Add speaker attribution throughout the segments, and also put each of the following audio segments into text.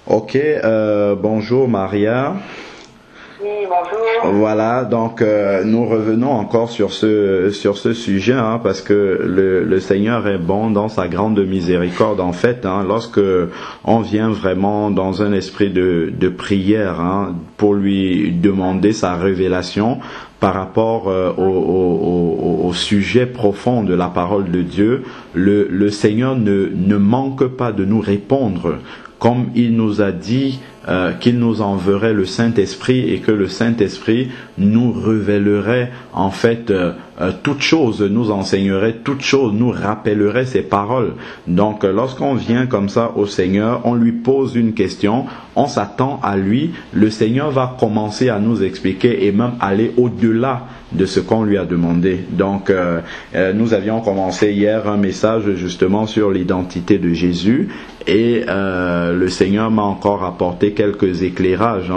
Speaker 1: Ok, bonjour Maria.
Speaker 2: Oui, bonjour.
Speaker 1: Voilà, donc nous revenons encore sur ce sujet, parce que le Seigneur est bon dans sa grande miséricorde. En fait, lorsque on vient vraiment dans un esprit de prière, pour lui demander sa révélation par rapport au sujet profond de la parole de Dieu, le Seigneur ne manque pas de nous répondre. Comme il nous a dit qu'il nous enverrait le Saint-Esprit et que le Saint-Esprit nous révélerait en fait toutes choses, nous enseignerait toutes choses, nous rappellerait ses paroles. Donc lorsqu'on vient comme ça au Seigneur, on lui pose une question, on s'attend à lui, le Seigneur va commencer à nous expliquer et même aller au-delà de ce qu'on lui a demandé. Donc nous avions commencé hier un message justement sur l'identité de Jésus et le Seigneur m'a encore apporté quelques éclairages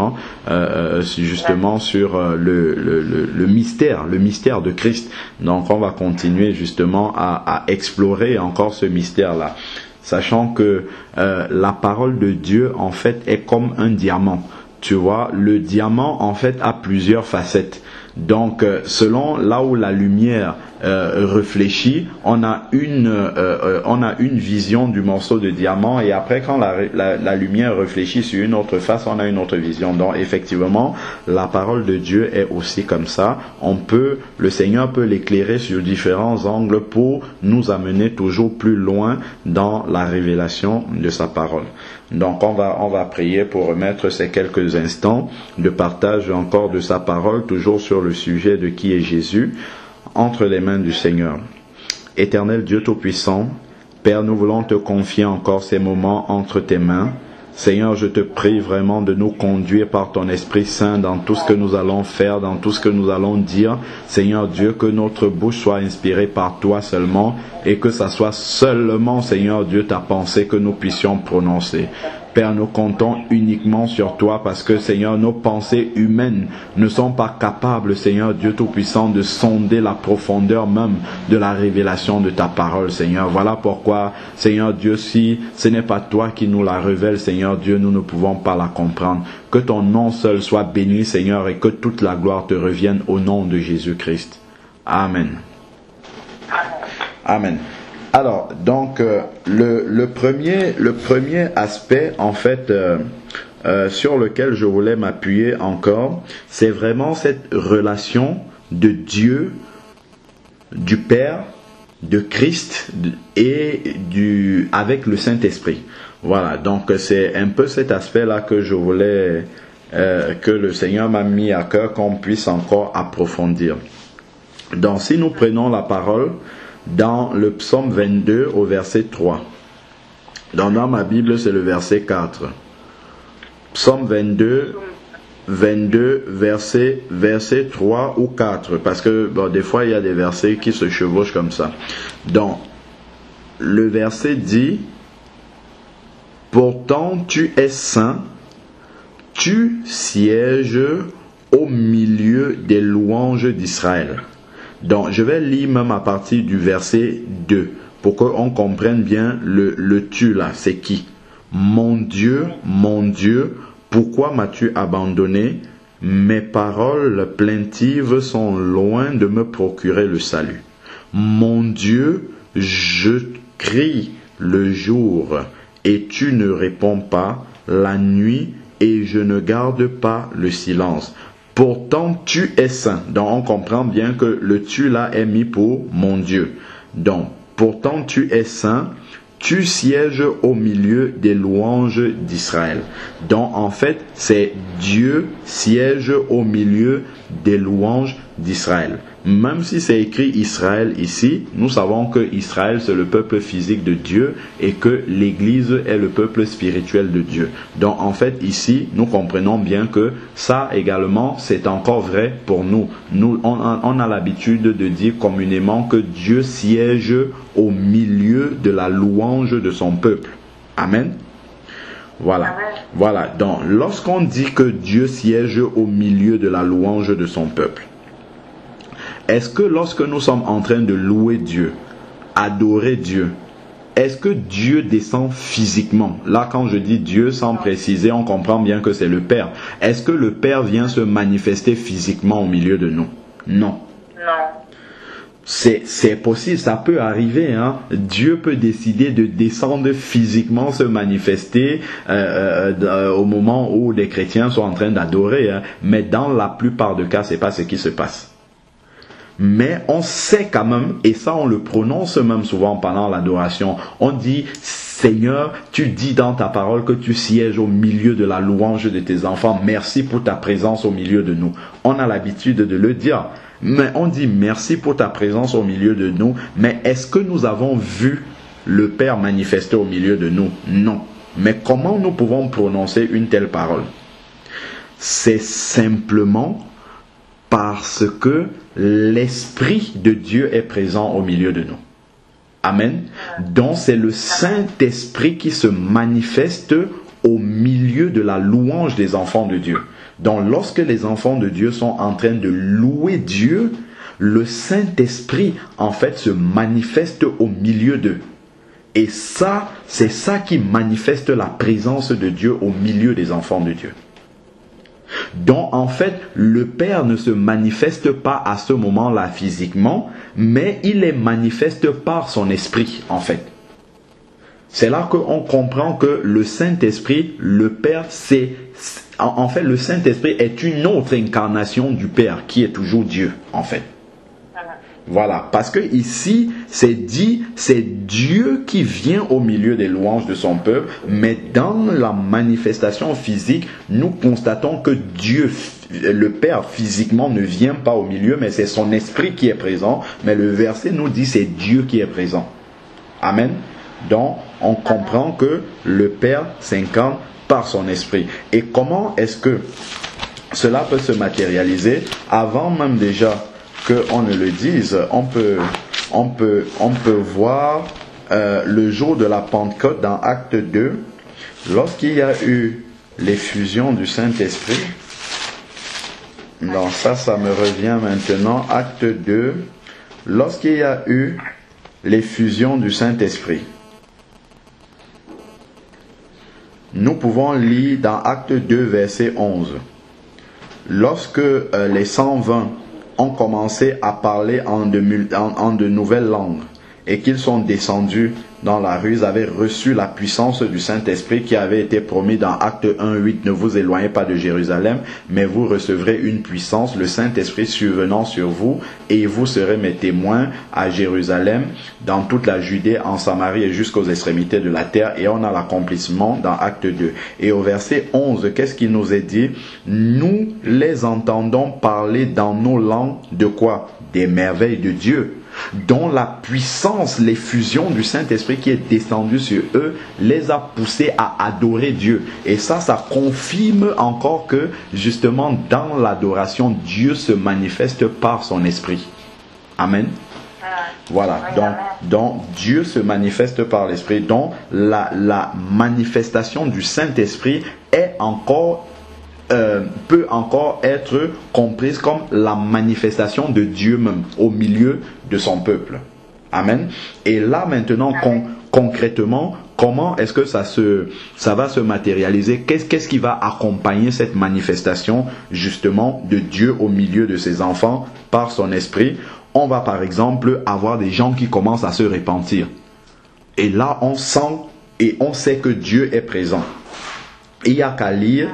Speaker 1: justement sur le mystère de Christ. Donc on va continuer justement à explorer encore ce mystère-là, sachant que la parole de Dieu en fait est comme un diamant. Tu vois, le diamant en fait a plusieurs facettes. Donc, selon là où la lumière réfléchit, on a une vision du morceau de diamant, et après, quand la lumière réfléchit sur une autre face, on a une autre vision. Donc, effectivement, la parole de Dieu est aussi comme ça. Le Seigneur peut l'éclairer sur différents angles pour nous amener toujours plus loin dans la révélation de sa parole. Donc, on va prier pour remettre ces quelques instants de partage encore de sa parole, toujours sur le sujet de qui est Jésus, entre les mains du Seigneur. Éternel Dieu Tout-Puissant, Père, nous voulons te confier encore ces moments entre tes mains. Seigneur, je te prie vraiment de nous conduire par ton Esprit Saint dans tout ce que nous allons faire, dans tout ce que nous allons dire. Seigneur Dieu, que notre bouche soit inspirée par toi seulement et que ça soit seulement, Seigneur Dieu, ta pensée que nous puissions prononcer. Père, nous comptons uniquement sur toi parce que, Seigneur, nos pensées humaines ne sont pas capables, Seigneur Dieu Tout-Puissant, de sonder la profondeur même de la révélation de ta parole, Seigneur. Voilà pourquoi, Seigneur Dieu, si ce n'est pas toi qui nous la révèle, Seigneur Dieu, nous ne pouvons pas la comprendre. Que ton nom seul soit béni, Seigneur, et que toute la gloire te revienne au nom de Jésus-Christ. Amen. Amen. Alors, donc, le premier aspect, en fait, sur lequel je voulais m'appuyer encore, c'est vraiment cette relation de Dieu, du Père, de Christ et avec le Saint-Esprit. Voilà, donc c'est un peu cet aspect-là que je voulais, que le Seigneur m'a mis à cœur qu'on puisse encore approfondir. Donc, si nous prenons la parole dans le psaume 22 au verset 3. Dans ma Bible, c'est le verset 4. Psaume 22, verset 3 ou 4. Parce que des fois, il y a des versets qui se chevauchent comme ça. Donc, le verset dit: Pourtant tu es saint, tu sièges au milieu des louanges d'Israël. Donc, je vais lire même à partir du verset 2 pour qu'on comprenne bien le tu là, c'est qui? Mon Dieu, pourquoi m'as-tu abandonné? Mes paroles plaintives sont loin de me procurer le salut. Mon Dieu, je crie le jour et tu ne réponds pas, la nuit et je ne garde pas le silence. Pourtant, tu es saint. Donc, on comprend bien que le tu là est mis pour mon Dieu. Donc, pourtant, tu es saint, tu sièges au milieu des louanges d'Israël. Donc, en fait, c'est Dieu siège au milieu des louanges d'Israël. Même si c'est écrit Israël ici, nous savons que Israël c'est le peuple physique de Dieu et que l'Église est le peuple spirituel de Dieu. Donc en fait ici, nous comprenons bien que ça également c'est encore vrai pour nous. On a l'habitude de dire communément que Dieu siège au milieu de la louange de son peuple. Amen. Voilà. Voilà. Donc lorsqu'on dit que Dieu siège au milieu de la louange de son peuple, est-ce que lorsque nous sommes en train de louer Dieu, adorer Dieu, est-ce que Dieu descend physiquement? Là, quand je dis Dieu, sans préciser, on comprend bien que c'est le Père. Est-ce que le Père vient se manifester physiquement au milieu de nous? Non.
Speaker 2: Non.
Speaker 1: C'est possible, ça peut arriver. Dieu peut décider de descendre physiquement, se manifester au moment où les chrétiens sont en train d'adorer. Mais dans la plupart des cas, c'est pas ce qui se passe. Mais on sait quand même, et ça on le prononce même souvent pendant l'adoration, on dit « Seigneur, tu dis dans ta parole que tu sièges au milieu de la louange de tes enfants. Merci pour ta présence au milieu de nous. » On a l'habitude de le dire. Mais on dit merci pour ta présence au milieu de nous. Mais est-ce que nous avons vu le Père manifester au milieu de nous? Non. Mais comment nous pouvons prononcer une telle parole? C'est simplement parce que l'Esprit de Dieu est présent au milieu de nous. Amen. Donc c'est le Saint-Esprit qui se manifeste au milieu de la louange des enfants de Dieu. Donc lorsque les enfants de Dieu sont en train de louer Dieu, le Saint-Esprit en fait se manifeste au milieu d'eux. Et ça, c'est ça qui manifeste la présence de Dieu au milieu des enfants de Dieu. Donc en fait, le Père ne se manifeste pas à ce moment-là physiquement, mais il est manifeste par son esprit en fait. C'est là qu'on comprend que le Saint-Esprit, le Père, en fait le Saint-Esprit est une autre incarnation du Père qui est toujours Dieu en fait. Voilà, parce que ici, c'est dit, c'est Dieu qui vient au milieu des louanges de son peuple, mais dans la manifestation physique, nous constatons que Dieu, le Père physiquement ne vient pas au milieu, mais c'est son esprit qui est présent, mais le verset nous dit c'est Dieu qui est présent. Amen. Donc, on comprend que le Père s'incarne par son esprit. Et comment est-ce que cela peut se matérialiser? Avant même déjà qu'on ne le dise, on peut voir le jour de la Pentecôte dans Acte 2, lorsqu'il y a eu l'effusion du Saint-Esprit. Donc ça me revient maintenant, Acte 2, lorsqu'il y a eu l'effusion du Saint-Esprit. Nous pouvons lire dans Acte 2, verset 11. Lorsque les 120 ont commencé à parler en de nouvelles langues et qu'ils sont descendus dans la rue, ils avaient reçu la puissance du Saint-Esprit qui avait été promis dans Acte 1:8. Ne vous éloignez pas de Jérusalem, mais vous recevrez une puissance, le Saint-Esprit survenant sur vous, et vous serez mes témoins à Jérusalem, dans toute la Judée, en Samarie et jusqu'aux extrémités de la terre. Et on a l'accomplissement dans Acte 2. Et au verset 11, qu'est-ce qu'il nous est dit? Nous les entendons parler dans nos langues de quoi? Des merveilles de Dieu, dont la puissance, l'effusion du Saint-Esprit qui est descendu sur eux, les a poussés à adorer Dieu. Et ça confirme encore que, justement, dans l'adoration, Dieu se manifeste par son Esprit. Amen. Voilà, donc Dieu se manifeste par l'Esprit. Donc la manifestation du Saint-Esprit est encore peut encore être comprise comme la manifestation de Dieu même au milieu de son peuple. Amen. Et là maintenant, concrètement, comment est-ce que ça va se matérialiser? Qu'est-ce qui va accompagner cette manifestation justement de Dieu au milieu de ses enfants par son esprit? On va par exemple avoir des gens qui commencent à se repentir. Et là on sent et on sait que Dieu est présent. Il y a qu'à lire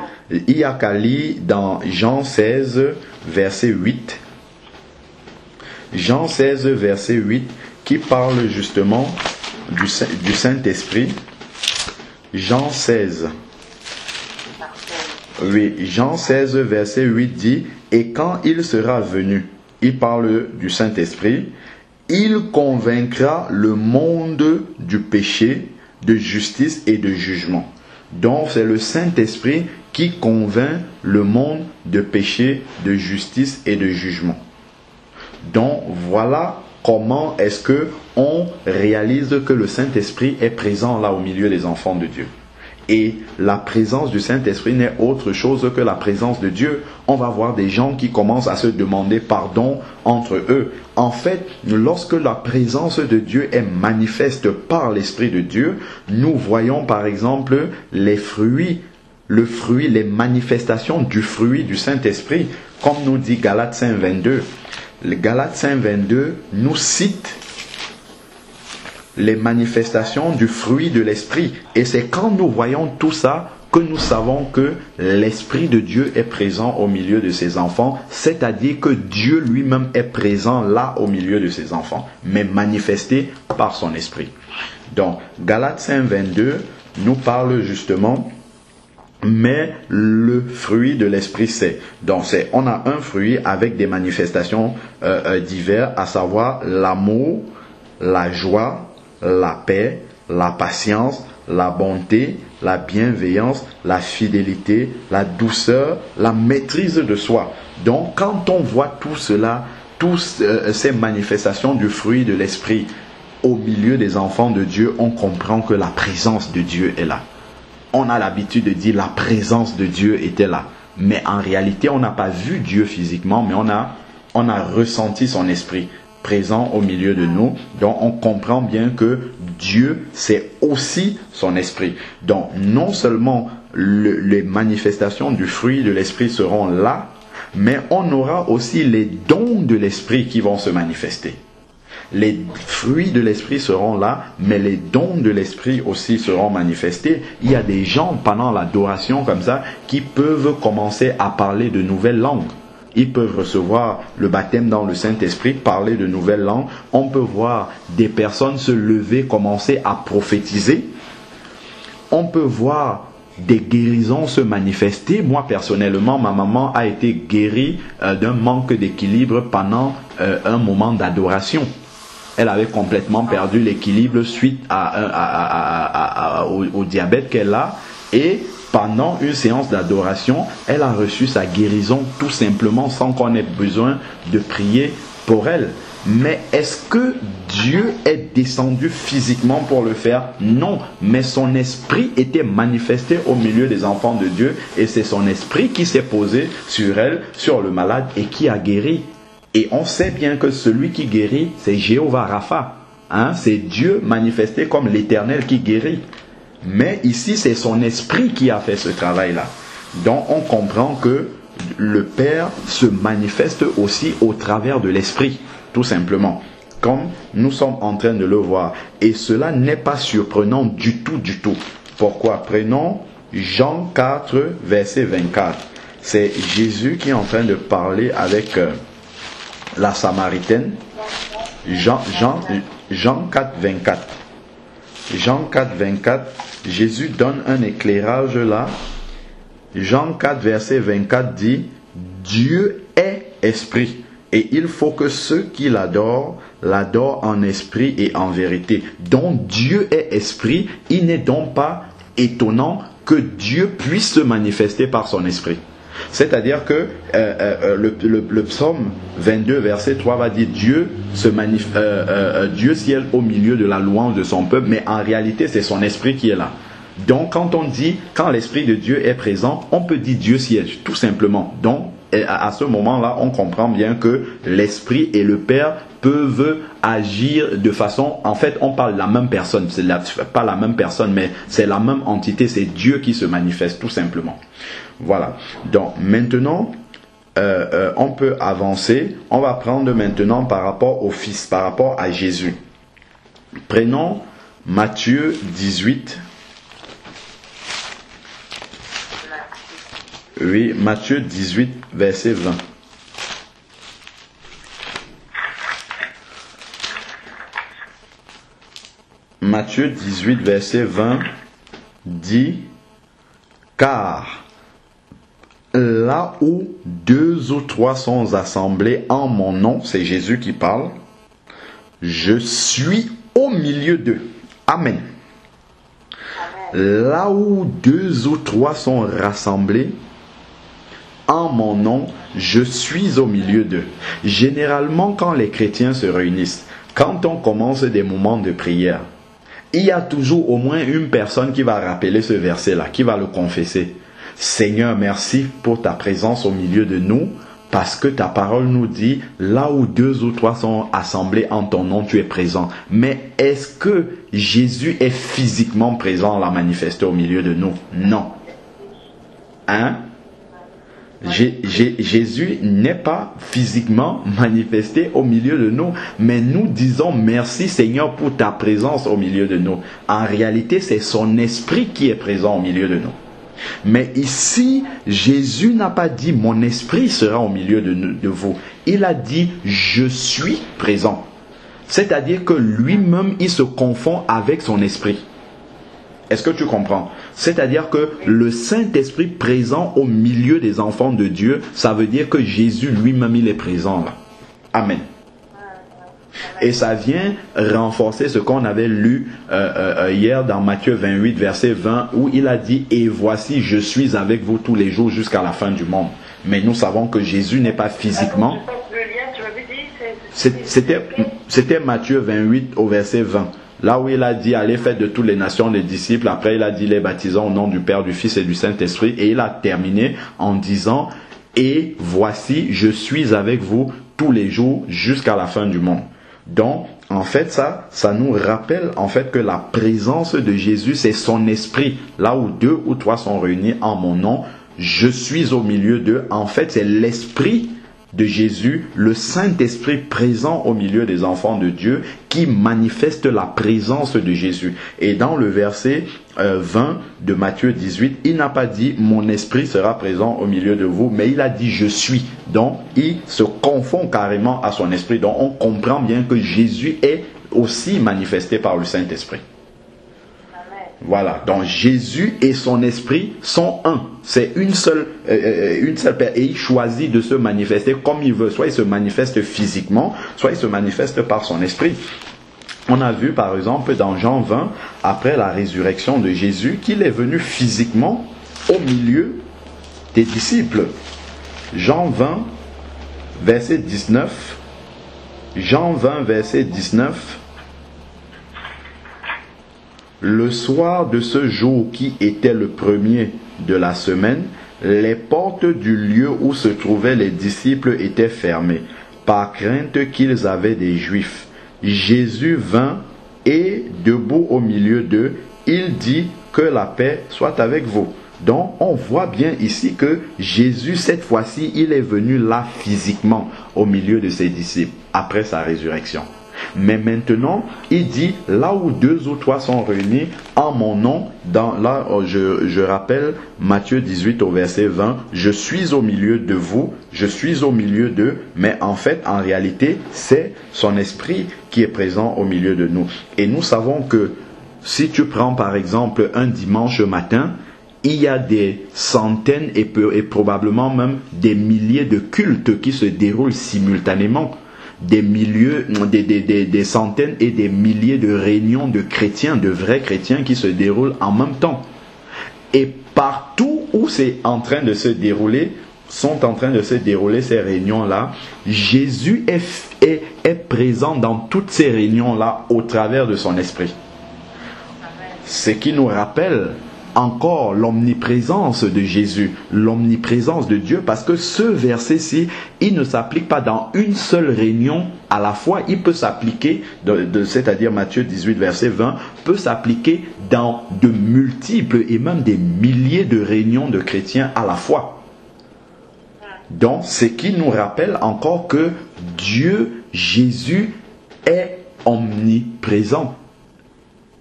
Speaker 1: dans Jean 16, verset 8. Jean 16, verset 8, qui parle justement du Saint-Esprit. Jean 16. Oui, Jean 16, verset 8 dit, « Et quand il sera venu, il parle du Saint-Esprit, il convaincra le monde du péché, de justice et de jugement. » Donc c'est le Saint-Esprit qui convainc le monde de péché, de justice et de jugement. Donc voilà comment est-ce que on réalise que le Saint-Esprit est présent là au milieu des enfants de Dieu. Et la présence du Saint-Esprit n'est autre chose que la présence de Dieu. On va voir des gens qui commencent à se demander pardon entre eux. En fait, lorsque la présence de Dieu est manifeste par l'Esprit de Dieu, nous voyons par exemple les fruits, les manifestations du fruit du Saint-Esprit, comme nous dit Galates 5.22. Le Galates 5.22 nous cite les manifestations du fruit de l'Esprit. Et c'est quand nous voyons tout ça que nous savons que l'Esprit de Dieu est présent au milieu de ses enfants, c'est-à-dire que Dieu lui-même est présent là au milieu de ses enfants, mais manifesté par son Esprit. Donc, Galates 5.22 nous parle justement, mais le fruit de l'Esprit c'est. Donc, on a un fruit avec des manifestations diverses, à savoir l'amour, la joie, la paix, la patience, la bonté, la bienveillance, la fidélité, la douceur, la maîtrise de soi. Donc, quand on voit tout cela, toutes ces manifestations du fruit de l'Esprit au milieu des enfants de Dieu, on comprend que la présence de Dieu est là. On a l'habitude de dire la présence de Dieu était là. Mais en réalité, on n'a pas vu Dieu physiquement, mais on a ressenti son esprit présent au milieu de nous. Donc on comprend bien que Dieu, c'est aussi son esprit. Donc non seulement les manifestations du fruit de l'esprit seront là, mais on aura aussi les dons de l'esprit qui vont se manifester. Les fruits de l'esprit seront là, mais les dons de l'esprit aussi seront manifestés. Il y a des gens pendant l'adoration comme ça qui peuvent commencer à parler de nouvelles langues. Ils peuvent recevoir le baptême dans le Saint-Esprit, parler de nouvelles langues. On peut voir des personnes se lever, commencer à prophétiser. On peut voir des guérisons se manifester. Moi, personnellement, ma maman a été guérie d'un manque d'équilibre pendant un moment d'adoration. Elle avait complètement perdu l'équilibre suite au diabète qu'elle a. Et pendant une séance d'adoration, elle a reçu sa guérison tout simplement sans qu'on ait besoin de prier pour elle. Mais est-ce que Dieu est descendu physiquement pour le faire? Non, mais son esprit était manifesté au milieu des enfants de Dieu et c'est son esprit qui s'est posé sur elle, sur le malade et qui a guéri. Et on sait bien que celui qui guérit, c'est Jéhovah Rapha. C'est Dieu manifesté comme l'Éternel qui guérit. Mais ici, c'est son esprit qui a fait ce travail-là. Donc, on comprend que le Père se manifeste aussi au travers de l'esprit, tout simplement, comme nous sommes en train de le voir. Et cela n'est pas surprenant du tout, du tout. Pourquoi? Prenons Jean 4, verset 24. C'est Jésus qui est en train de parler avec la Samaritaine. Jean 4, 24. Jean 4, 24, Jésus donne un éclairage là. Jean 4, verset 24 dit « Dieu est esprit et il faut que ceux qui l'adorent, l'adorent en esprit et en vérité. » Donc Dieu est esprit, il n'est donc pas étonnant que Dieu puisse se manifester par son esprit. C'est-à-dire que le psaume 22 verset 3 va dire Dieu siège au milieu de la louange de son peuple, mais en réalité c'est son esprit qui est là. Donc quand on dit, quand l'esprit de Dieu est présent, on peut dire Dieu siège, tout simplement. Donc à ce moment-là, on comprend bien que l'esprit et le Père peuvent agir de façon, en fait on parle de la même personne, c'est pas la même personne, mais c'est la même entité, c'est Dieu qui se manifeste, tout simplement. Voilà. Donc maintenant, on peut avancer. On va prendre maintenant par rapport au Fils, par rapport à Jésus. Prenons Matthieu 18. Oui, Matthieu 18, verset 20. Matthieu 18, verset 20 dit « Car là où 2 ou 3 sont assemblés en mon nom, c'est Jésus qui parle, je suis au milieu d'eux. » Amen. Là où 2 ou 3 sont rassemblés en mon nom, je suis au milieu d'eux. Généralement, quand les chrétiens se réunissent, quand on commence des moments de prière, il y a toujours au moins une personne qui va rappeler ce verset-là, qui va le confesser. Seigneur, merci pour ta présence au milieu de nous, parce que ta parole nous dit, là où 2 ou 3 sont assemblés en ton nom, tu es présent. Mais est-ce que Jésus est physiquement présent, l'a manifesté au milieu de nous? Non. Hein? Jésus n'est pas physiquement manifesté au milieu de nous, mais nous disons merci Seigneur pour ta présence au milieu de nous. En réalité, c'est son esprit qui est présent au milieu de nous. Mais ici, Jésus n'a pas dit mon esprit sera au milieu de vous. Il a dit je suis présent. C'est-à-dire que lui-même, il se confond avec son esprit. Est-ce que tu comprends? C'est-à-dire que le Saint-Esprit présent au milieu des enfants de Dieu, ça veut dire que Jésus lui-même, il est présent là. Amen. Et ça vient renforcer ce qu'on avait lu hier dans Matthieu 28, verset 20, où il a dit « Et voici, je suis avec vous tous les jours jusqu'à la fin du monde. » Mais nous savons que Jésus n'est pas physiquement... C'était Matthieu 28 au verset 20. Là où il a dit, allez faites de toutes les nations les disciples. Après, il a dit, les baptisant au nom du Père, du Fils et du Saint-Esprit. Et il a terminé en disant, et voici, je suis avec vous tous les jours jusqu'à la fin du monde. Donc, en fait, ça nous rappelle en fait que la présence de Jésus, c'est son esprit. Là où 2 ou 3 sont réunis en mon nom, je suis au milieu d'eux. En fait, c'est l'esprit de Jésus, le Saint-Esprit présent au milieu des enfants de Dieu qui manifeste la présence de Jésus. Et dans le verset 20 de Matthieu 18, il n'a pas dit « Mon esprit sera présent au milieu de vous », mais il a dit « Je suis ». Donc, il se confond carrément à son esprit. Donc, on comprend bien que Jésus est aussi manifesté par le Saint-Esprit. Voilà, donc Jésus et son esprit sont un. C'est une seule personne. Et il choisit de se manifester comme il veut. Soit il se manifeste physiquement, soit il se manifeste par son esprit. On a vu par exemple dans Jean 20, après la résurrection de Jésus, qu'il est venu physiquement au milieu des disciples. Jean 20, verset 19. Jean 20, verset 19. Le soir de ce jour qui était le premier de la semaine, les portes du lieu où se trouvaient les disciples étaient fermées, par crainte qu'ils avaient des Juifs. Jésus vint et, debout au milieu d'eux, il dit que la paix soit avec vous. Donc, on voit bien ici que Jésus, cette fois-ci, il est venu là physiquement au milieu de ses disciples, après sa résurrection. Mais maintenant, il dit, là où 2 ou 3 sont réunis en mon nom, je rappelle Matthieu 18 au verset 20, je suis au milieu de vous, je suis au milieu d'eux, mais en fait, en réalité, c'est son esprit qui est présent au milieu de nous. Et nous savons que si tu prends par exemple un dimanche matin, il y a des centaines et probablement même des milliers de cultes qui se déroulent simultanément. Des centaines et des milliers de réunions de chrétiens, de vrais chrétiens qui se déroulent en même temps. Et partout où c'est en train de se dérouler, sont en train de se dérouler ces réunions-là, Jésus est présent dans toutes ces réunions-là au travers de son esprit. Ce qui nous rappelle encore l'omniprésence de Jésus, l'omniprésence de Dieu, parce que ce verset-ci, il ne s'applique pas dans une seule réunion à la fois, il peut s'appliquer, c'est-à-dire Matthieu 18, verset 20, peut s'appliquer dans de multiples et même des milliers de réunions de chrétiens à la fois. Donc, ce qui nous rappelle encore que Dieu, Jésus, est omniprésent.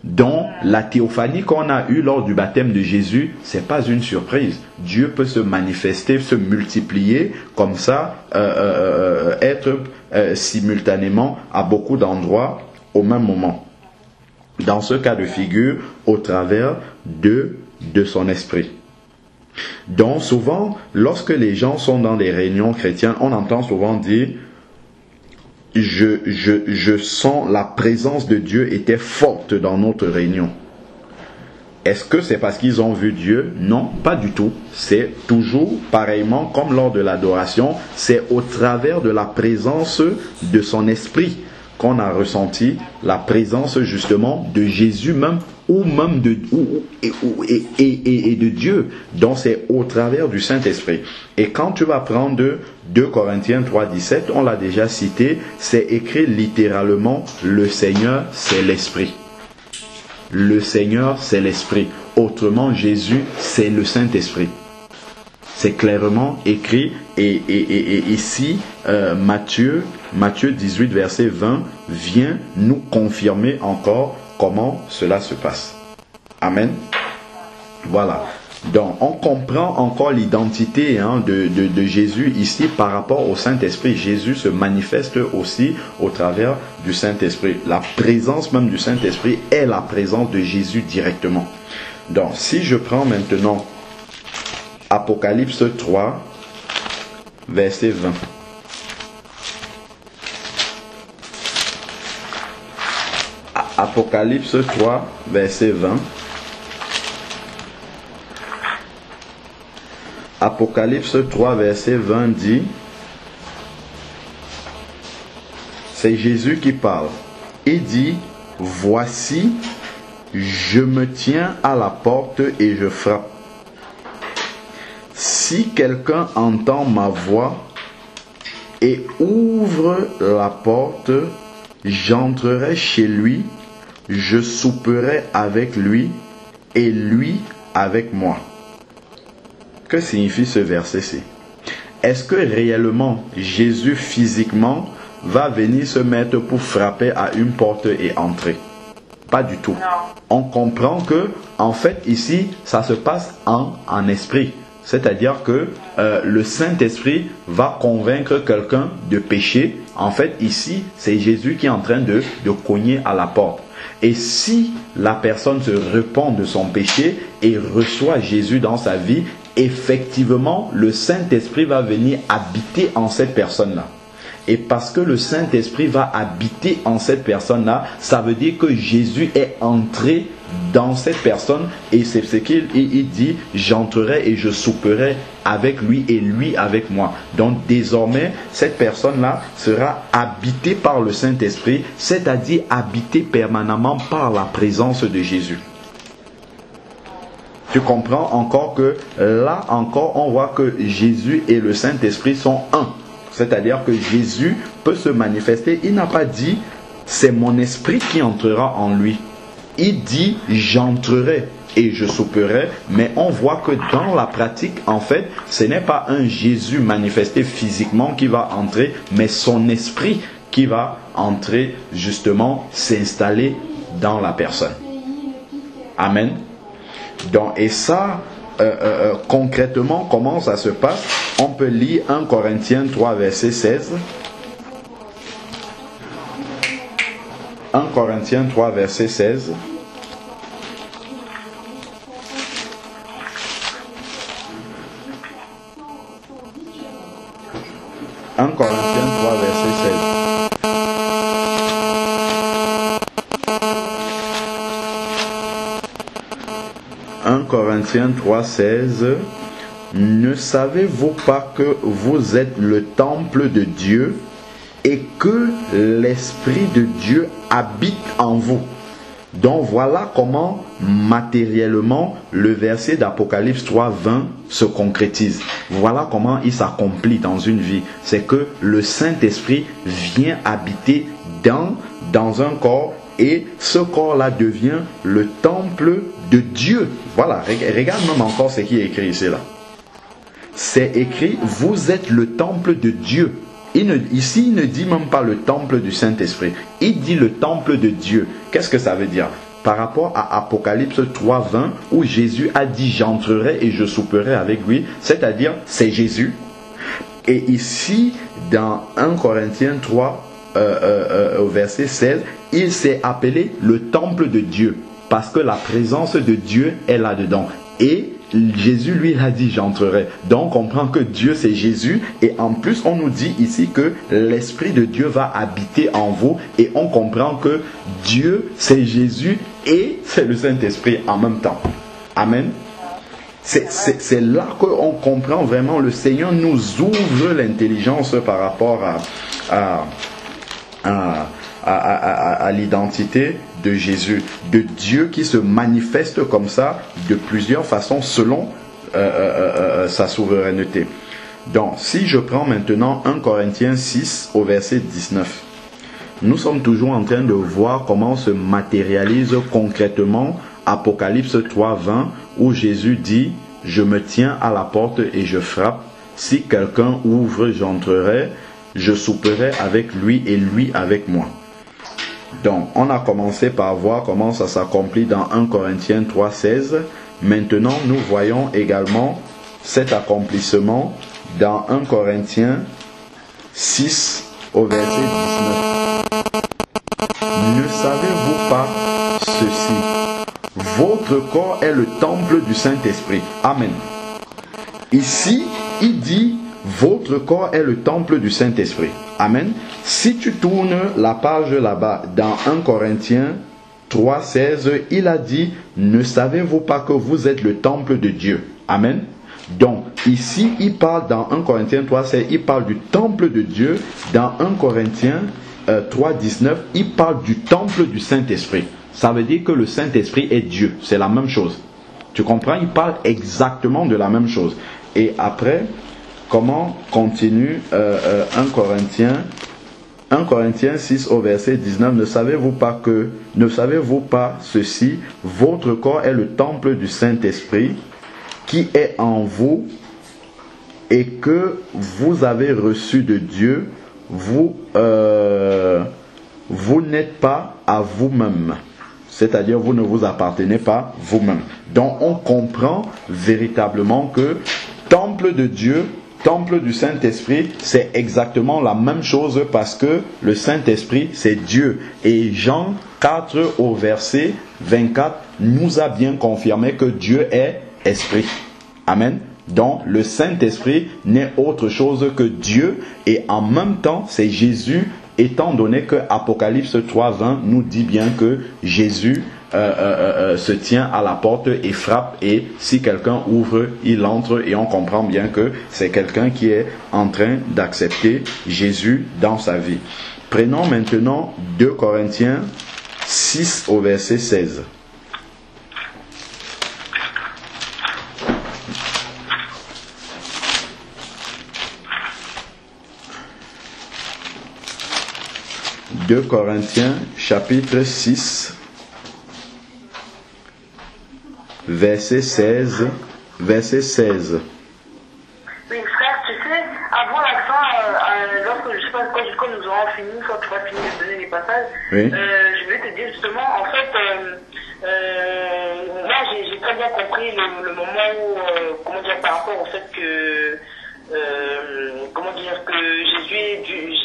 Speaker 1: Donc, la théophanie qu'on a eue lors du baptême de Jésus, c'est pas une surprise. Dieu peut se manifester, se multiplier, comme ça, être simultanément à beaucoup d'endroits au même moment. Dans ce cas de figure, au travers de son esprit. Donc, souvent, lorsque les gens sont dans des réunions chrétiennes, on entend souvent dire je sens la présence de Dieu était forte dans notre réunion. Est-ce que c'est parce qu'ils ont vu Dieu? Non, pas du tout. C'est toujours pareillement comme lors de l'adoration, c'est au travers de la présence de son esprit qu'on a ressenti la présence justement de Jésus même, ou même et de Dieu. Donc c'est au travers du Saint-Esprit. Et quand tu vas prendre 2 Corinthiens 3,17, on l'a déjà cité, c'est écrit littéralement, le Seigneur c'est l'Esprit. Le Seigneur c'est l'Esprit. Autrement, Jésus c'est le Saint-Esprit. C'est clairement écrit, et ici, Matthieu 18, verset 20, vient nous confirmer encore comment cela se passe. Amen. Voilà. Donc, on comprend encore l'identité de Jésus ici par rapport au Saint-Esprit. Jésus se manifeste aussi au travers du Saint-Esprit. La présence même du Saint-Esprit est la présence de Jésus directement. Donc, si je prends maintenant Apocalypse 3, verset 20. Apocalypse 3, verset 20. Apocalypse 3, verset 20 dit, c'est Jésus qui parle. Il dit, voici, je me tiens à la porte et je frappe. Si quelqu'un entend ma voix et ouvre la porte, j'entrerai chez lui, je souperai avec lui et lui avec moi. Que signifie ce verset-ci? Est-ce que réellement Jésus physiquement va venir se mettre pour frapper à une porte et entrer? Pas du tout. On comprend que, en fait, ici, ça se passe en esprit. C'est-à-dire que le Saint-Esprit va convaincre quelqu'un de pécher. En fait, ici, c'est Jésus qui est en train de cogner à la porte. Et si la personne se repent de son péché et reçoit Jésus dans sa vie, effectivement, le Saint-Esprit va venir habiter en cette personne-là. Et parce que le Saint-Esprit va habiter en cette personne-là, ça veut dire que Jésus est entré dans cette personne, et c'est ce qu'il dit, j'entrerai et je souperai avec lui et lui avec moi. Donc désormais, cette personne-là sera habitée par le Saint-Esprit, c'est-à-dire habitée permanemment par la présence de Jésus. Tu comprends encore que là encore, on voit que Jésus et le Saint-Esprit sont un. C'est-à-dire que Jésus peut se manifester. Il n'a pas dit, c'est mon esprit qui entrera en lui. Il dit, j'entrerai et je souperai. Mais on voit que dans la pratique, en fait, ce n'est pas un Jésus manifesté physiquement qui va entrer, mais son esprit qui va entrer, justement, s'installer dans la personne. Amen. Donc, et ça, concrètement, comment ça se passe? On peut lire 1 Corinthiens 3, verset 16. 1 Corinthiens 3, verset 16. « 1 Corinthiens 3, verset 16. Corinthiens 3, 16. Ne savez-vous pas que vous êtes le temple de Dieu et que l'Esprit de Dieu habite en vous? Donc voilà comment matériellement le verset d'Apocalypse 3, 20 se concrétise. Voilà comment il s'accomplit dans une vie. C'est que le Saint-Esprit vient habiter dans un corps, et ce corps-là devient le temple de Dieu. Voilà, regarde même encore ce qui est écrit ici là. C'est écrit, vous êtes le temple de Dieu. Ici, il ne dit même pas le temple du Saint-Esprit. Il dit le temple de Dieu. Qu'est-ce que ça veut dire? Par rapport à Apocalypse 3, 20, où Jésus a dit, j'entrerai et je souperai avec lui. C'est-à-dire, c'est Jésus. Et ici, dans 1 Corinthiens 3, au verset 16, il s'est appelé le temple de Dieu. Parce que la présence de Dieu est là-dedans. Et Jésus lui a dit j'entrerai. Donc on comprend que Dieu c'est Jésus, et en plus on nous dit ici que l'Esprit de Dieu va habiter en vous, et on comprend que Dieu c'est Jésus et c'est le Saint-Esprit en même temps. Amen. C'est là qu'on comprend vraiment, le Seigneur nous ouvre l'intelligence par rapport à l'identité de Jésus, de Dieu qui se manifeste comme ça de plusieurs façons selon sa souveraineté. Donc, si je prends maintenant 1 Corinthiens 6 au verset 19, nous sommes toujours en train de voir comment se matérialise concrètement Apocalypse 3:20 où Jésus dit « Je me tiens à la porte et je frappe. Si quelqu'un ouvre, j'entrerai. Je souperai avec lui et lui avec moi. » Donc, on a commencé par voir comment ça s'accomplit dans 1 Corinthiens 3:16. Maintenant, nous voyons également cet accomplissement dans 1 Corinthiens 6 au verset 19. Ne savez-vous pas ceci? Votre corps est le temple du Saint-Esprit. Amen. Ici, il dit, votre corps est le temple du Saint-Esprit. Amen. Si tu tournes la page là-bas, dans 1 Corinthiens 3:16, il a dit, ne savez-vous pas que vous êtes le temple de Dieu? Amen. Donc, ici, il parle dans 1 Corinthiens 3:16, il parle du temple de Dieu. Dans 1 Corinthiens 3:19, il parle du temple du Saint-Esprit. Ça veut dire que le Saint-Esprit est Dieu. C'est la même chose. Tu comprends? Il parle exactement de la même chose. Et après, comment continue 1 Corinthiens 6 au verset 19, ne savez-vous pas ceci, votre corps est le temple du Saint-Esprit qui est en vous et que vous avez reçu de Dieu, vous n'êtes pas à vous-même. C'est-à-dire, vous ne vous appartenez pas vous-même. Donc, on comprend véritablement que temple de Dieu, temple du Saint-Esprit, c'est exactement la même chose parce que le Saint-Esprit, c'est Dieu. Et Jean 4 au verset 24 nous a bien confirmé que Dieu est Esprit. Amen. Donc, le Saint-Esprit n'est autre chose que Dieu et en même temps, c'est Jésus, étant donné que Apocalypse 3:20 nous dit bien que Jésus se tient à la porte et frappe, et si quelqu'un ouvre, il entre, et on comprend bien que c'est quelqu'un qui est en train d'accepter Jésus dans sa vie. Prenons maintenant 2 Corinthiens 6 au verset 16. « 2 Corinthiens, chapitre 6, verset 16. Verset 16.
Speaker 2: Oui, frère, tu sais, avant la fin, lorsque je sais pas quand nous aurons fini, quand tu vas finir de donner les passages,
Speaker 1: Oui.
Speaker 2: je vais te dire justement, en fait, moi j'ai très bien compris le moment où, comment dire, par rapport au fait que, comment dire, que Jésus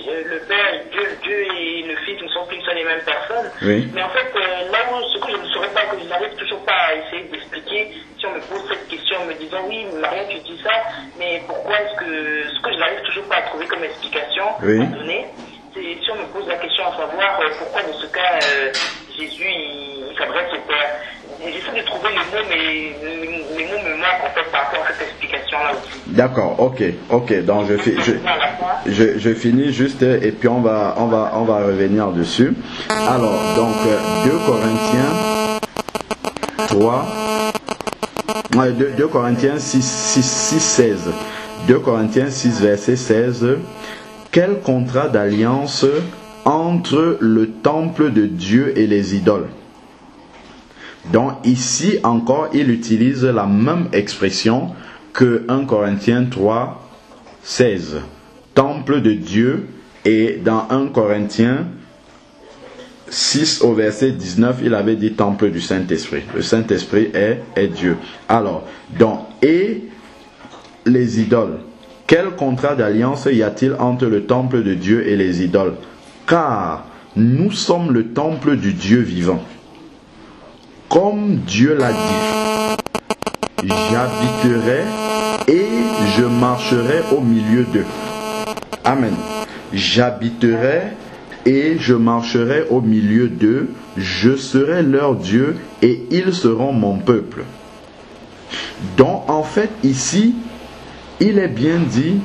Speaker 2: est le Père, Dieu et le Fils ne sont plus les mêmes personnes.
Speaker 1: Oui.
Speaker 2: Mais en fait, là où ce que je ne saurais pas, que je n'arrive toujours pas à essayer d'expliquer, si on me pose cette question en me disant oui, Marianne, tu dis ça, mais pourquoi est-ce que ce que je n'arrive toujours pas à trouver comme explication
Speaker 1: Oui.
Speaker 2: à donner, c'est si on me pose la question à savoir pourquoi dans ce cas Jésus il s'adresse au Père. J'essaie de trouver les mots, mais les mots me manquent en fait par rapport à cette explication-là aussi.
Speaker 1: D'accord, ok. Donc je finis juste et puis on va revenir dessus. Alors, donc 2 Corinthiens 3, 2 Corinthiens 6, 16. 2 Corinthiens 6, verset 16. Quel contrat d'alliance entre le temple de Dieu et les idoles? Donc ici encore, il utilise la même expression que 1 Corinthiens 3, 16. Temple de Dieu, et dans 1 Corinthiens 6 au verset 19, il avait dit temple du Saint-Esprit. Le Saint-Esprit est Dieu. Alors, donc, et les idoles. Quel contrat d'alliance y a-t-il entre le temple de Dieu et les idoles? Car nous sommes le temple du Dieu vivant. Comme Dieu l'a dit, j'habiterai et je marcherai au milieu d'eux. Amen. J'habiterai et je marcherai au milieu d'eux. Je serai leur Dieu et ils seront mon peuple. Donc en fait ici, il est bien dit,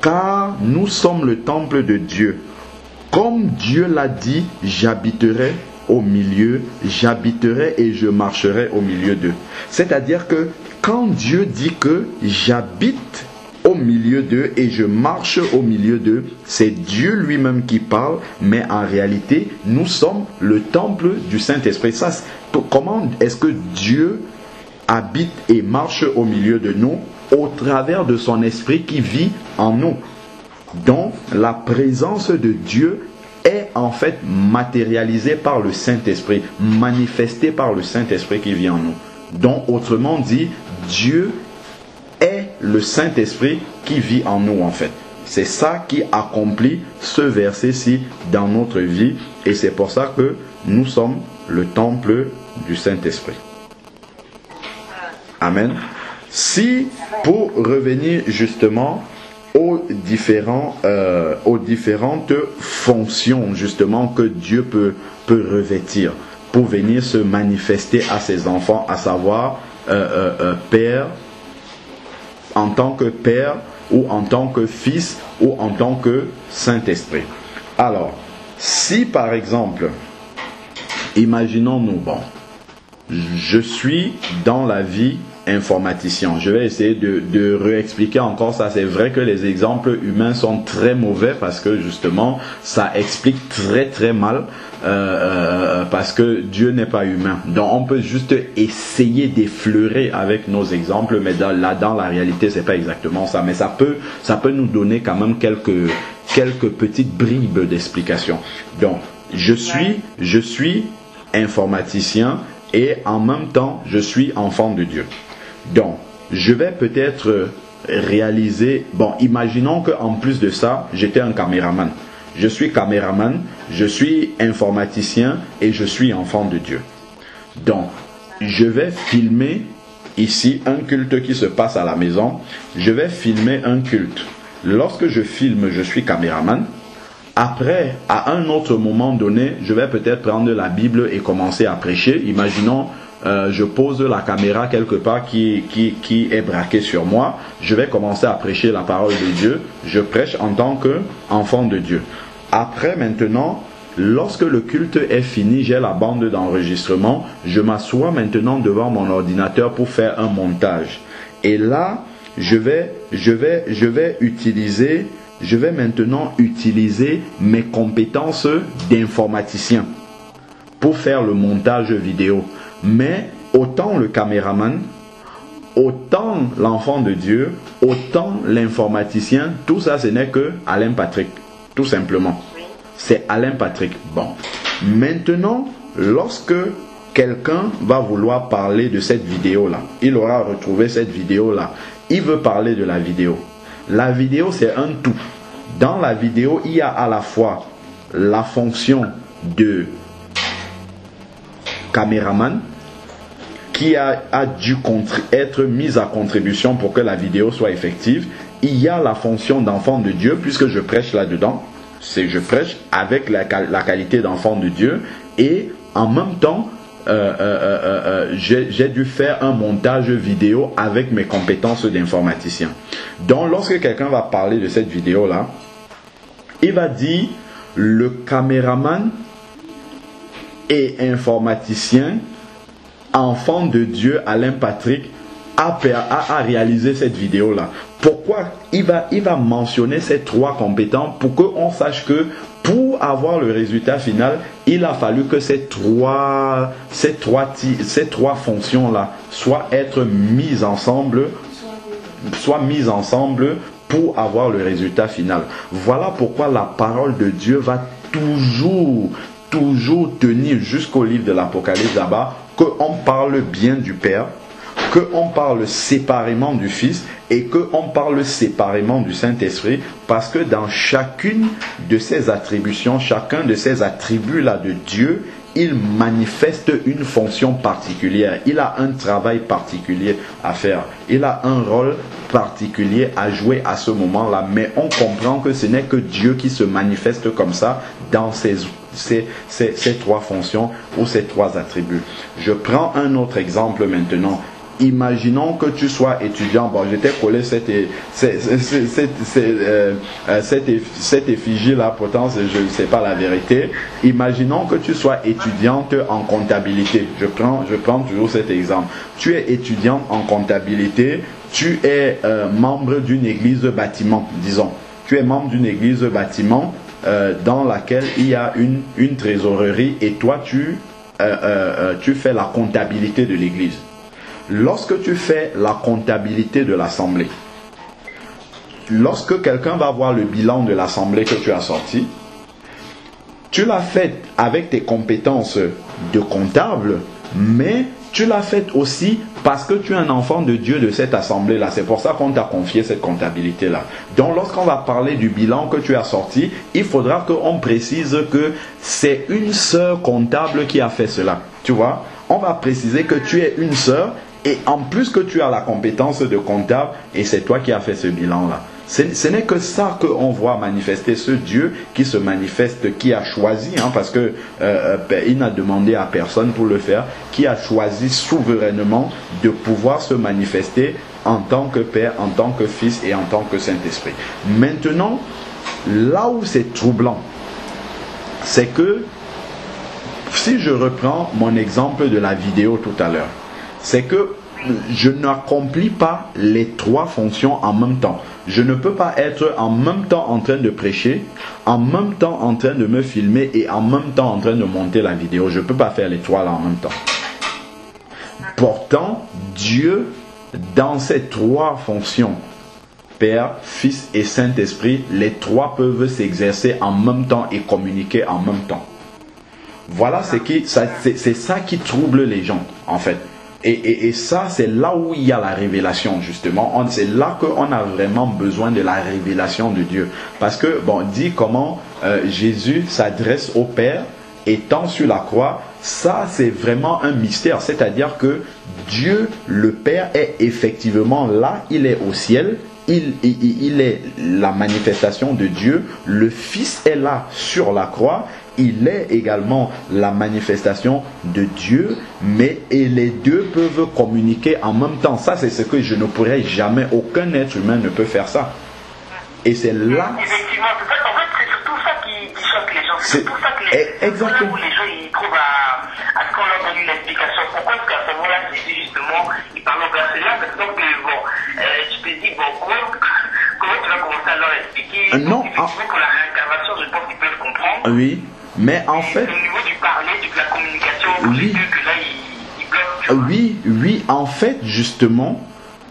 Speaker 1: car nous sommes le temple de Dieu. comme Dieu l'a dit, j'habiterai et je marcherai au milieu d'eux. C'est-à-dire que quand Dieu dit que j'habite au milieu d'eux et je marche au milieu d'eux, c'est Dieu lui-même qui parle, mais en réalité, nous sommes le temple du Saint-Esprit. Ça, comment est-ce que Dieu habite et marche au milieu de nous? Au travers de son esprit qui vit en nous. Donc, la présence de Dieu est en fait matérialisée par le Saint-Esprit, manifestée par le Saint-Esprit qui vit en nous. Donc, autrement dit, Dieu est le Saint-Esprit qui vit en nous en fait. C'est ça qui accomplit ce verset-ci dans notre vie et c'est pour ça que nous sommes le temple du Saint-Esprit. Amen. Si, pour revenir justement aux différentes fonctions justement que Dieu peut revêtir pour venir se manifester à ses enfants, à savoir Père, en tant que Père ou en tant que Fils ou en tant que Saint-Esprit. Alors, si par exemple, imaginons-nous, je suis dans la vie informaticien. Je vais essayer de réexpliquer encore ça. C'est vrai que les exemples humains sont très mauvais parce que justement, ça explique très mal parce que Dieu n'est pas humain. Donc, on peut juste essayer d'effleurer avec nos exemples, mais dans la réalité, c'est pas exactement ça. Mais ça peut nous donner quand même quelques petites bribes d'explication. Donc, je suis informaticien et en même temps, je suis enfant de Dieu. Donc, je vais peut-être réaliser... imaginons qu'en plus de ça, j'étais un caméraman. Je suis caméraman, je suis informaticien et je suis enfant de Dieu. Donc, je vais filmer ici un culte qui se passe à la maison. Je vais filmer un culte. Lorsque je filme, je suis caméraman. Après, à un autre moment donné, je vais peut-être prendre la Bible et commencer à prêcher. Imaginons... je pose la caméra quelque part qui est braquée sur moi. Je vais commencer à prêcher la parole de Dieu. Je prêche en tant qu'enfant de Dieu. Après, maintenant, lorsque le culte est fini, j'ai la bande d'enregistrement. Je m'assois maintenant devant mon ordinateur pour faire un montage. Et là, je vais maintenant utiliser mes compétences d'informaticien pour faire le montage vidéo. Mais autant le caméraman, autant l'enfant de Dieu, autant l'informaticien, tout ça ce n'est que Alain Patrick, tout simplement. C'est Alain Patrick. Bon, maintenant, lorsque quelqu'un va vouloir parler de cette vidéo-là, il aura retrouvé cette vidéo-là, il veut parler de la vidéo. La vidéo, c'est un tout. Dans la vidéo, il y a à la fois la fonction de caméraman qui a dû être mise à contribution pour que la vidéo soit effective. Il y a la fonction d'enfant de Dieu puisque je prêche là-dedans. Je prêche avec la qualité d'enfant de Dieu et en même temps j'ai dû faire un montage vidéo avec mes compétences d'informaticien. Donc lorsque quelqu'un va parler de cette vidéo-là, il va dire le caméraman et informaticien, enfant de Dieu, Alain Patrick, a réalisé cette vidéo-là. Pourquoi il va mentionner ces trois compétences pour qu'on sache que pour avoir le résultat final, il a fallu que ces trois fonctions-là soient mises ensemble pour avoir le résultat final. Voilà pourquoi la parole de Dieu va toujours tenir jusqu'au livre de l'Apocalypse là-bas, qu'on parle bien du Père, qu'on parle séparément du Fils et qu'on parle séparément du Saint-Esprit, parce que dans chacune de ces attributions, chacun de ces attributs-là de Dieu, il manifeste une fonction particulière, il a un travail particulier à faire, il a un rôle particulier à jouer à ce moment-là, mais on comprend que ce n'est que Dieu qui se manifeste comme ça dans ces trois fonctions ou ces trois attributs. Je prends un autre exemple maintenant. imaginons que tu sois étudiant. Bon, je t'ai collé cette effigie là, pourtant je ne sais pas la vérité. Imaginons que tu sois étudiante en comptabilité. Je prends toujours cet exemple. Tu es étudiante en comptabilité, tu es membre d'une église de bâtiment, disons. Tu es membre d'une église de bâtiment dans laquelle il y a une trésorerie et toi tu fais la comptabilité de l'église. Lorsque tu fais la comptabilité de l'assemblée, lorsque quelqu'un va voir le bilan de l'assemblée que tu as sorti, tu l'as fait avec tes compétences de comptable, mais tu l'as fait aussi parce que tu es un enfant de Dieu de cette assemblée-là. C'est pour ça qu'on t'a confié cette comptabilité-là. Donc lorsqu'on va parler du bilan que tu as sorti, il faudra qu'on précise que c'est une sœur comptable qui a fait cela. Tu vois, on va préciser que tu es une sœur et en plus que tu as la compétence de comptable et c'est toi qui as fait ce bilan-là. Ce n'est que ça qu'on voit manifester, ce Dieu qui se manifeste, qui a choisi, parce que il n'a demandé à personne pour le faire, qui a choisi souverainement de pouvoir se manifester en tant que Père, en tant que Fils et en tant que Saint-Esprit. Maintenant, là où c'est troublant, c'est que, si je reprends mon exemple de la vidéo tout à l'heure, c'est que je n'accomplis pas les trois fonctions en même temps. Je ne peux pas être en même temps en train de prêcher, en même temps en train de me filmer et en même temps en train de monter la vidéo. Je ne peux pas faire les trois là en même temps. Pourtant, Dieu, dans ces trois fonctions, Père, Fils et Saint-Esprit, les trois peuvent s'exercer en même temps et communiquer en même temps. Voilà, c'est ça qui trouble les gens, en fait. Et ça, c'est là où il y a la révélation, justement. C'est là qu'on a vraiment besoin de la révélation de Dieu. Parce que, bon, dit comment Jésus s'adresse au Père, étant sur la croix, ça, c'est vraiment un mystère. C'est-à-dire que Dieu, le Père, est effectivement là, il est au ciel. Il est la manifestation de Dieu. Le Fils est là sur la croix. Il est également la manifestation de Dieu, mais les deux peuvent communiquer en même temps. Ça, c'est ce que je ne pourrais jamais, aucun être humain ne peut faire ça. Et c'est là...
Speaker 2: Effectivement, en fait, c'est surtout ça qui choque les gens. C'est surtout ça que
Speaker 1: exactement.
Speaker 2: Là où les gens ils trouvent à ce qu'on leur donne une explication. Pourquoi est-ce qu'à ce moment-là, c'est justement, ils parlent au verset là, parce que donc, bon, tu te dis, bon, comment tu vas commencer à leur expliquer?
Speaker 1: Non,
Speaker 2: effectivement, pour la réincarnation, je pense qu'ils peuvent comprendre.
Speaker 1: Oui. Mais en fait...
Speaker 2: Au niveau du parler, de la communication, oui. Que là, ils bloquent.
Speaker 1: Oui, en fait, justement,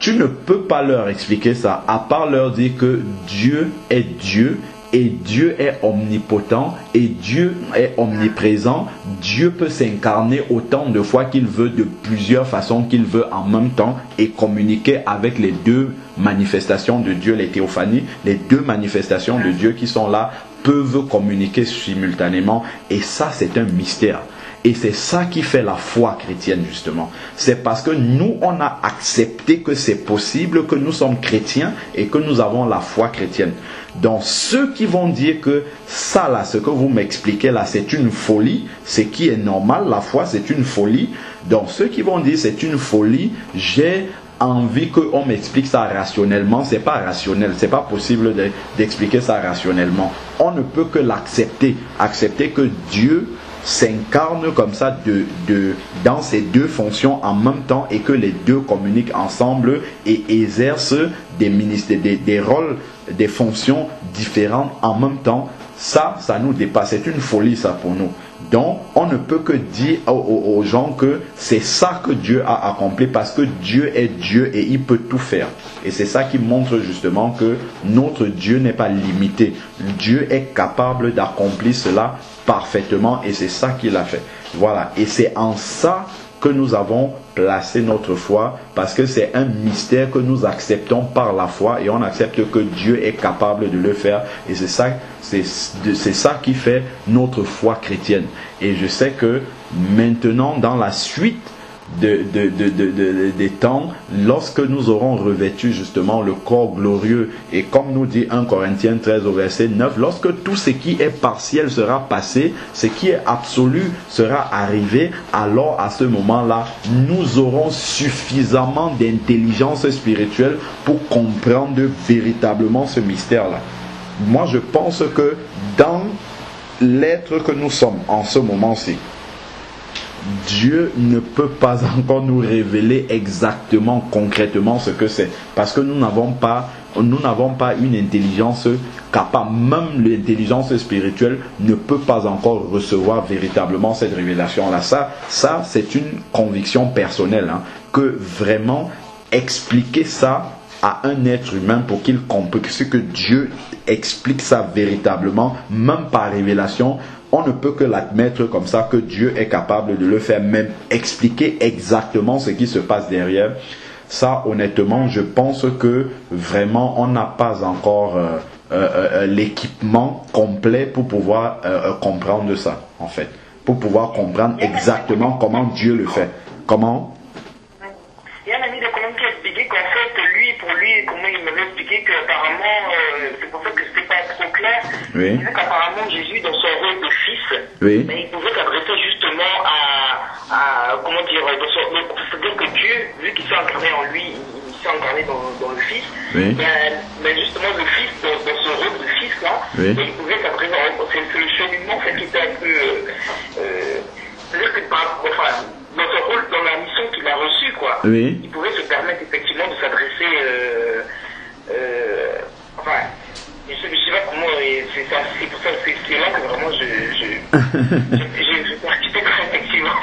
Speaker 1: tu ne peux pas leur expliquer ça, à part leur dire que Dieu est Dieu, et Dieu est omnipotent, et Dieu est omniprésent. Dieu peut s'incarner autant de fois qu'il veut, de plusieurs façons qu'il veut en même temps, et communiquer avec les deux manifestations de Dieu, les théophanies, les deux manifestations de Dieu qui sont là, peuvent communiquer simultanément, et ça c'est un mystère. Et c'est ça qui fait la foi chrétienne, justement. C'est parce que nous, on a accepté que c'est possible, que nous sommes chrétiens et que nous avons la foi chrétienne. Donc ceux qui vont dire que ça là, ce que vous m'expliquez là, c'est une folie, ce qui est normal, la foi c'est une folie. Donc ceux qui vont dire c'est une folie, j'ai envie qu'on m'explique ça rationnellement. C'est pas rationnel, c'est pas possible d'expliquer ça rationnellement. On ne peut que l'accepter, accepter que Dieu s'incarne comme ça dans ces deux fonctions en même temps et que les deux communiquent ensemble et exercent des rôles, des fonctions différentes en même temps. Ça nous dépasse. C'est une folie ça pour nous. Donc on ne peut que dire aux gens que c'est ça que Dieu a accompli parce que Dieu est Dieu et il peut tout faire. Et c'est ça qui montre justement que notre Dieu n'est pas limité. Dieu est capable d'accomplir cela parfaitement et c'est ça qu'il a fait. Voilà. Et c'est en ça que nous avons placé notre foi parce que c'est un mystère que nous acceptons par la foi et on accepte que Dieu est capable de le faire et c'est ça qui fait notre foi chrétienne. Et je sais que maintenant dans la suite des temps, lorsque nous aurons revêtu justement le corps glorieux, et comme nous dit 1 Corinthiens 13 au verset 9, lorsque tout ce qui est partiel sera passé, ce qui est absolu sera arrivé, alors à ce moment-là, nous aurons suffisamment d'intelligence spirituelle pour comprendre véritablement ce mystère-là. Moi, je pense que dans l'être que nous sommes en ce moment-ci, Dieu ne peut pas encore nous révéler exactement, concrètement ce que c'est. Parce que nous n'avons pas une intelligence capable. Même l'intelligence spirituelle ne peut pas encore recevoir véritablement cette révélation-là. Ça c'est une conviction personnelle, hein, que vraiment expliquer ça à un être humain pour qu'il comprenne ce que Dieu explique ça véritablement, même par révélation, on ne peut que l'admettre comme ça, que Dieu est capable de le faire, même expliquer exactement ce qui se passe derrière. Ça, honnêtement, je pense que vraiment, on n'a pas encore l'équipement complet pour pouvoir comprendre ça, en fait. Pour pouvoir comprendre exactement comment Dieu le fait. Comment?
Speaker 2: Il y a un ami de Colombie qui a expliqué qu'en fait, pour lui, comment il m'avait expliqué qu'apparemment, c'est pour ça que c'était pas trop clair.
Speaker 1: Oui.
Speaker 2: Il disait qu'apparemment, Jésus, dans son rôle de fils,
Speaker 1: oui,
Speaker 2: mais il pouvait s'adresser justement à comment dire, c'est-à-dire que Dieu, vu qu'il s'est incarné en lui, il s'est incarné dans le fils,
Speaker 1: oui,
Speaker 2: mais justement, le fils, dans ce rôle de fils là,
Speaker 1: oui,
Speaker 2: il pouvait s'adresser, c'est le cheminement, en fait, qui était un peu, c'est-à-dire que dans ce rôle, dans la mission qu'il a reçue, quoi,
Speaker 1: oui,
Speaker 2: il pouvait se permettre effectivement de s'adresser, je sais pas comment, c'est pour ça que c'est là que vraiment j'ai percuté très effectivement.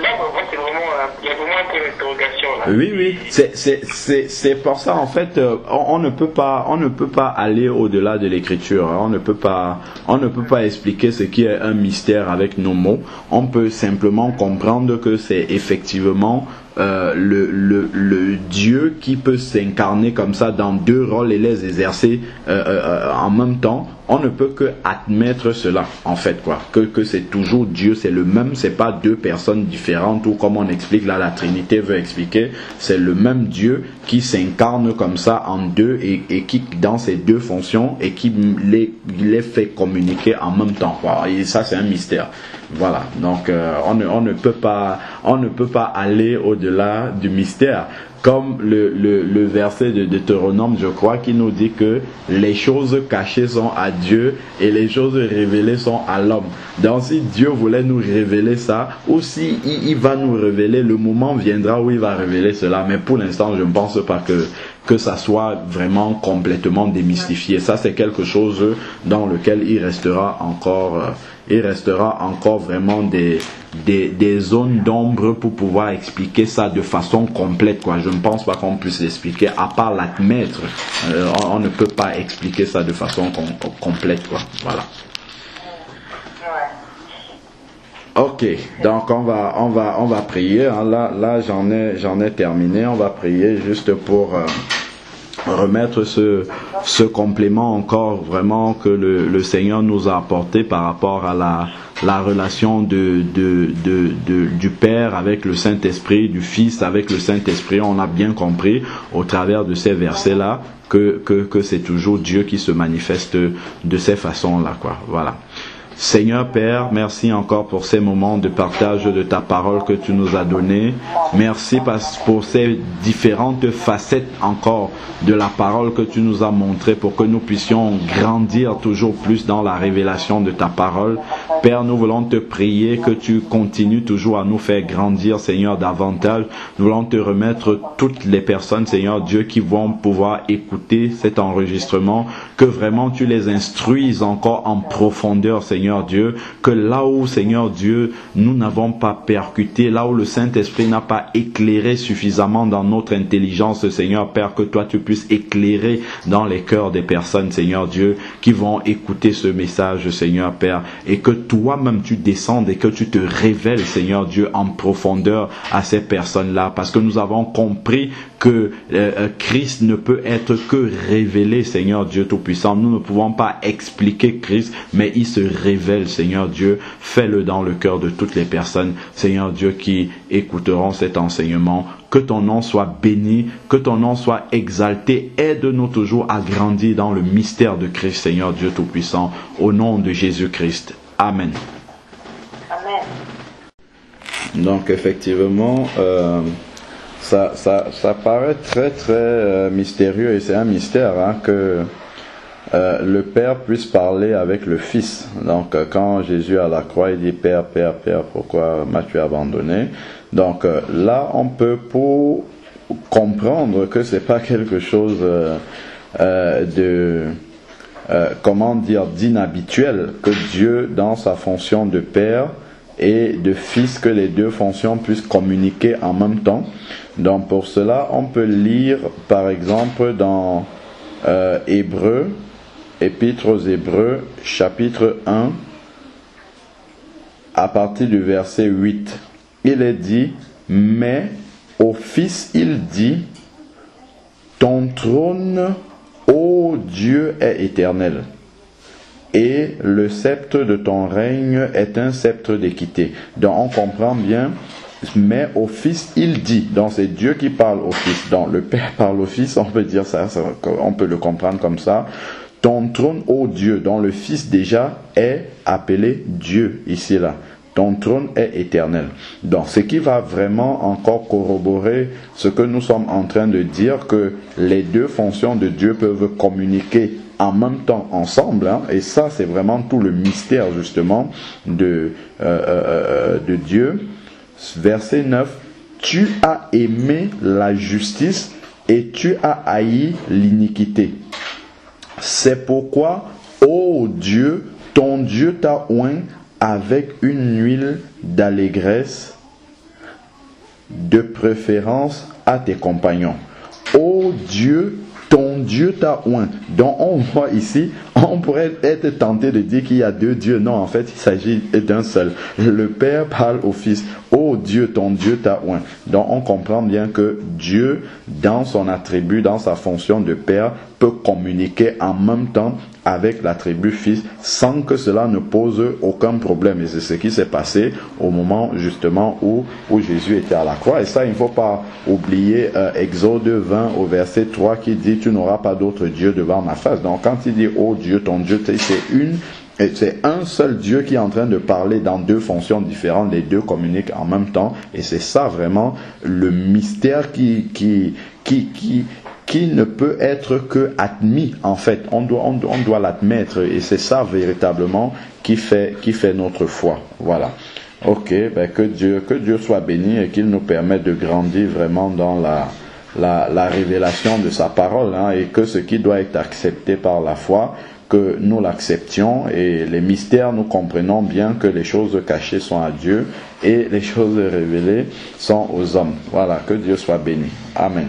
Speaker 2: Là, vraiment, c'est vraiment, il y a vraiment un peu d'interrogation là.
Speaker 1: oui, oui, c'est pour ça en fait, on ne peut pas aller au-delà de l'écriture, hein. On ne peut pas expliquer ce qui est un mystère avec nos mots. On peut simplement comprendre que c'est effectivement le Dieu qui peut s'incarner comme ça dans deux rôles et les exercer en même temps. On ne peut que admettre cela, en fait, quoi. Que c'est toujours Dieu, c'est le même, c'est pas deux personnes différentes, ou comme on explique là, la Trinité veut expliquer, c'est le même Dieu qui s'incarne comme ça en deux et qui, dans ces deux fonctions, et qui les fait communiquer en même temps, quoi. Et ça, c'est un mystère. Voilà. Donc, on ne peut pas aller au-delà du mystère. Comme le verset de Deutéronome, je crois, qui nous dit que les choses cachées sont à Dieu et les choses révélées sont à l'homme. Donc si Dieu voulait nous révéler ça, ou si il va nous révéler, le moment viendra où il va révéler cela. Mais pour l'instant, je ne pense pas que ça soit vraiment complètement démystifié. Ça, c'est quelque chose dans lequel il restera encore vraiment des zones d'ombre pour pouvoir expliquer ça de façon complète, quoi. Je ne pense pas qu'on puisse l'expliquer, à part l'admettre. On ne peut pas expliquer ça de façon complète, quoi. Voilà. Ok, donc on va prier, hein. Là j'en ai terminé. On va prier juste pour remettre ce complément encore vraiment que le Seigneur nous a apporté par rapport à la relation du Père avec le Saint-Esprit, du Fils avec le Saint-Esprit. On a bien compris au travers de ces versets-là que c'est toujours Dieu qui se manifeste de ces façons-là, quoi. Voilà. Seigneur Père, merci encore pour ces moments de partage de ta parole que tu nous as donné. Merci pour ces différentes facettes encore de la parole que tu nous as montrées pour que nous puissions grandir toujours plus dans la révélation de ta parole. Père, nous voulons te prier que tu continues toujours à nous faire grandir, Seigneur, davantage. Nous voulons te remettre toutes les personnes, Seigneur Dieu, qui vont pouvoir écouter cet enregistrement, que vraiment tu les instruises encore en profondeur, Seigneur Dieu, que là où, Seigneur Dieu, nous n'avons pas percuté, là où le Saint-Esprit n'a pas éclairé suffisamment dans notre intelligence, Seigneur Père, que toi tu puisses éclairer dans les cœurs des personnes, Seigneur Dieu, qui vont écouter ce message, Seigneur Père, et que toi-même tu descendes et que tu te révèles, Seigneur Dieu, en profondeur à ces personnes-là, parce que nous avons compris que Christ ne peut être que révélé, Seigneur Dieu Tout-Puissant. Nous ne pouvons pas expliquer Christ, mais il se révèle, Seigneur Dieu. Fais-le dans le cœur de toutes les personnes, Seigneur Dieu, qui écouteront cet enseignement. Que ton nom soit béni, que ton nom soit exalté. Aide-nous toujours à grandir dans le mystère de Christ, Seigneur Dieu Tout-Puissant, au nom de Jésus-Christ. Amen.
Speaker 2: Amen.
Speaker 1: Donc effectivement, ça paraît très très mystérieux, et c'est un mystère que le Père puisse parler avec le Fils. Donc quand Jésus à la croix, il dit Père, Père, Père, pourquoi m'as-tu abandonné? Donc là, on peut pour comprendre que c'est pas quelque chose d'inhabituel, que Dieu, dans sa fonction de Père et de Fils, que les deux fonctions puissent communiquer en même temps. Donc pour cela, on peut lire par exemple dans Hébreux, Épître aux Hébreux, chapitre 1, à partir du verset 8. Il est dit, mais au Fils il dit, ton trône, ô Dieu, est éternel, et le sceptre de ton règne est un sceptre d'équité. Donc on comprend bien, mais au Fils il dit, donc c'est Dieu qui parle au Fils, donc le Père parle au Fils, on peut dire ça, on peut le comprendre comme ça. Ton trône, ô Dieu, dont le Fils déjà est appelé Dieu ici là. Ton trône est éternel. Donc, ce qui va vraiment encore corroborer ce que nous sommes en train de dire, que les deux fonctions de Dieu peuvent communiquer en même temps ensemble, et ça, c'est vraiment tout le mystère justement de Dieu. Verset 9, tu as aimé la justice et tu as haï l'iniquité. C'est pourquoi, ô Dieu, ton Dieu t'a oint avec une huile d'allégresse, de préférence à tes compagnons. Ô Dieu, ton Dieu t'a oint. Donc on voit ici, on pourrait être tenté de dire qu'il y a deux dieux. Non, en fait, il s'agit d'un seul. Le Père parle au Fils. Ô Dieu, ton Dieu t'a oint. Donc on comprend bien que Dieu, dans son attribut, dans sa fonction de Père, peut communiquer en même temps avec l'attribut Fils sans que cela ne pose aucun problème. Et c'est ce qui s'est passé au moment justement où Jésus était à la croix. Et ça, il ne faut pas oublier Exode 20 au verset 3 qui dit « Tu n'auras pas d'autre Dieu devant ma face ». Donc quand il dit « Oh Dieu, ton Dieu », c'est un seul Dieu qui est en train de parler dans deux fonctions différentes. Les deux communiquent en même temps. Et c'est ça vraiment le mystère qui ne peut être que admis, en fait. On doit l'admettre, et c'est ça véritablement qui fait notre foi. Voilà. Ok, que Dieu soit béni et qu'il nous permette de grandir vraiment dans la révélation de sa parole, et que ce qui doit être accepté par la foi, que nous l'acceptions, et les mystères, nous comprenons bien que les choses cachées sont à Dieu et les choses révélées sont aux hommes. Voilà, que Dieu soit béni. Amen.